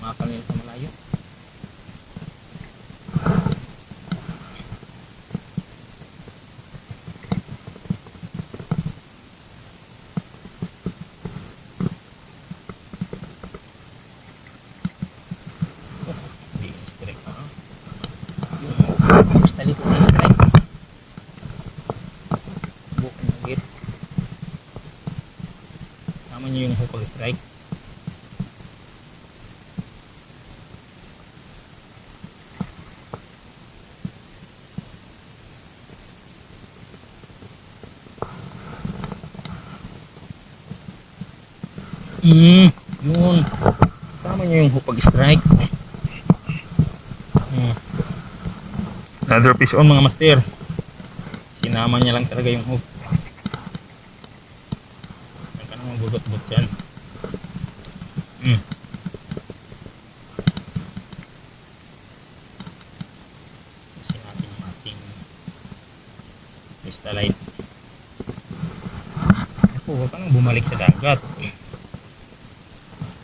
Makakal nila sa malayo. Basta likod ng strike. Bukan ng gate. Sama nyo yung hukol strike. Yun. Sama nyo yung hukol strike. Another fish on mga master. Sinama niya lang talaga yung hook. Yan ka nang magugot-gut yan. Kasi natin yung ating crystallite. Ako, huwag ka nang bumalik sa dagat.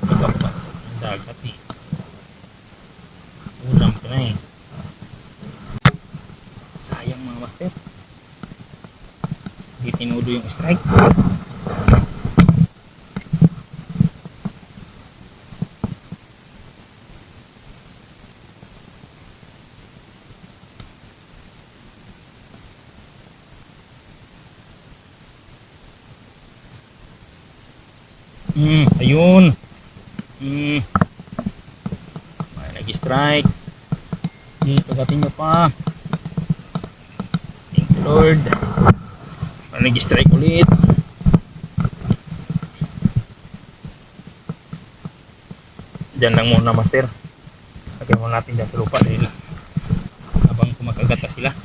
Huwag ka pa sa dagat eh. Ulam ka na eh. Sayang mga master. Hindi tinudo yung strike. Ayun. May nag-strike. Pagatin nyo pa. Thank you Lord. May nag-strike ulit. Diyan lang muna master. Lagyan muna natin dyan sa lupa dahil habang kumakagata sila.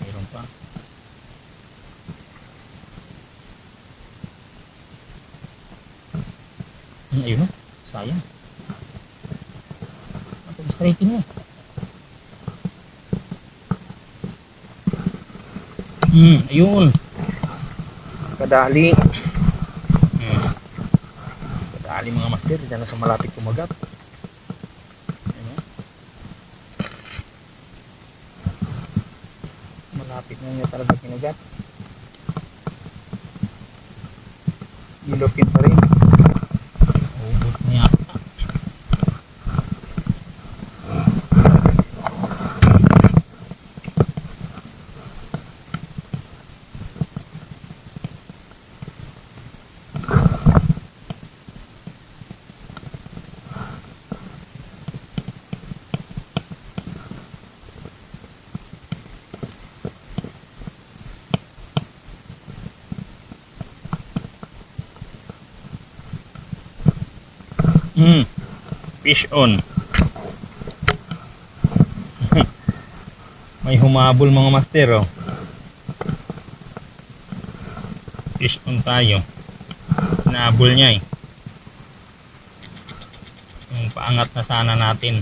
Mayroon pa. Ayun o, sayang. Straighten mo. Ayun. Kadali. Kadali mga master. Diyan na sa malapit kumagat. Ayun. Malapit na niya talaga kinagat. Ilopin pa rin. Ubus niya. Fish on. May humabol mga master oh. Fish on tayo. Nahabol niya eh. Yung paangat na sana natin.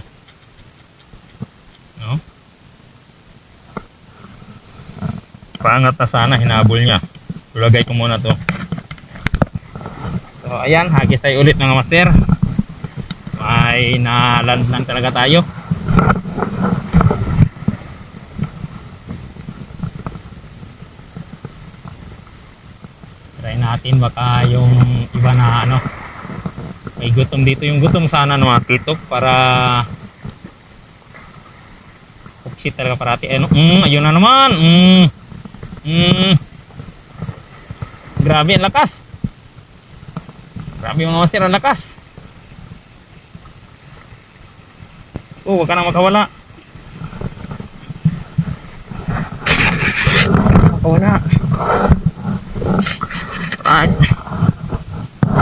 No? Paangat na sana, hinabol niya. Lagay ko muna to. So ayan, hagis tayo ulit mga master. Ay na-land lang talaga tayo. Try natin baka yung iba na ano. May gutom dito, yung gutom sana no makitok para upsit talaga parati. Ayun na naman. Grabe ang lakas. Grabe mga master, ang lakas. Huwag ka nang makawala. Makawala. Right.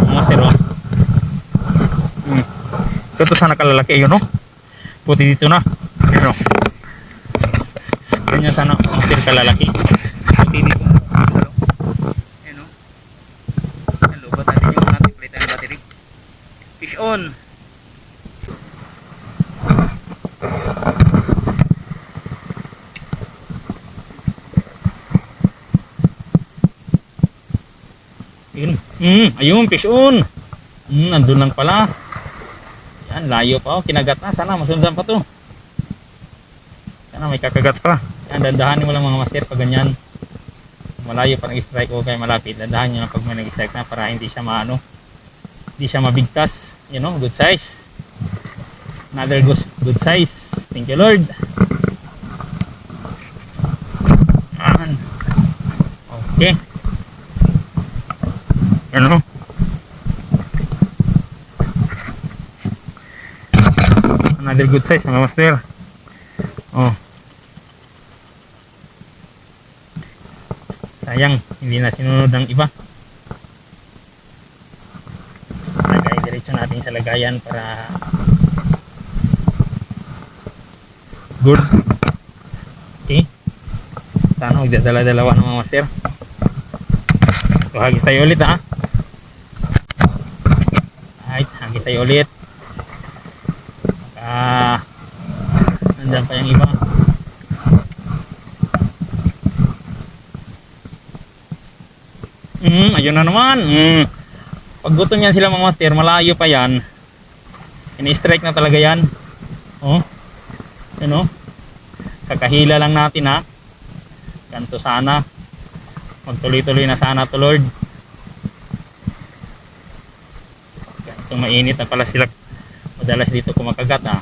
Master oh. Ito sana kalalaki yun oh. Puti dito na. Yun oh. Ganyan sana master kalalaki. Puti dito. Yun oh. Hello, ba't natin yung natin plate ng battery. Fish on. Ayun, fish on. Nandun lang pala. Yan, layo pa. Oh, kinagat na. Sana masundan pa to. Sana may kakagat pa. Yan, dandahanin mo lang mga master pag ganyan. Malayo pa nag-strike o kaya malapit. Dandahan nyo lang pag may nag-strike na para hindi siya maano. Hindi siya mabigtas. You know, good size. Another good size. Thank you, Lord. Yan. Okay. Ano? Another good size mga master. Oh. Sayang, hindi na sinunod ng iba. Lagay diretso natin sa lagayan para good. Okay. Sana magdadala-dalawa ng mga master. So, hagis tayo ulit ha. Alright, hagis tayo ulit. Nandiyan pa yung iba. Ayun na naman. Pag gutom yan sila mga master, malayo pa yan. Ini-strike na talaga yan. Oh. Yun oh. Kakahila lang natin ha. Ganto sana. Magtuloy-tuloy na sana to, Lord. Ganto mainit na pala sila. Madalas dito kumakagat ha.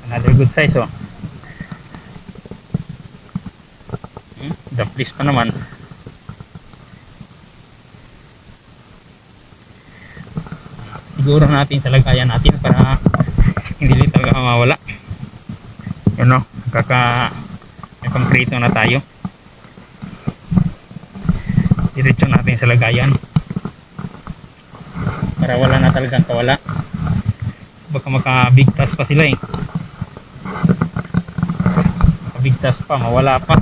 Another good size oh. Daplis pa naman. Siguro natin sa lagayan natin para hindi talaga mawala. Yun o, may pangkrito na tayo. Diretso natin sa lagayan para wala na talagang kawala. Baka makabigtas pa sila eh. Makabigtas pa, mawala pa.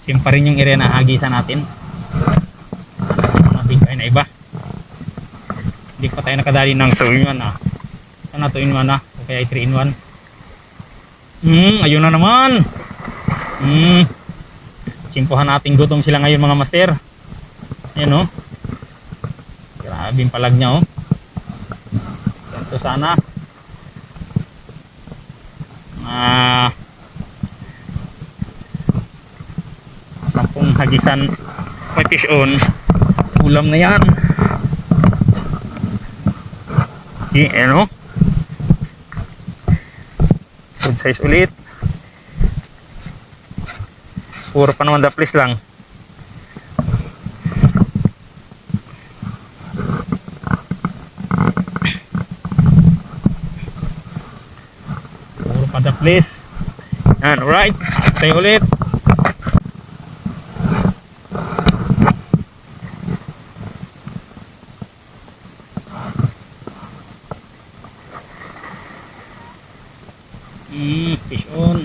Same pa rin yung area na hagisan natin. Mga bigay na iba. Hindi pa tayo nakadali ng 2-in-1 ah. Sana 2-in-1 ah. O kaya 3-in-1. Ayun na naman. Simpuhan natin, gutom sila ngayon mga master. Ayan oh. Grabe yung palag niya oh. Ganito sana. 10 hagisan may fish on. Ulam na yan. Okay, ayan oh. Good size ulit. Puro pa naman daplis lang. Puro pa daplis. Yan, alright. Tayo ulit. Fish on.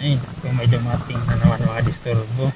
Ay, kung may dumating na naman mga disturbo.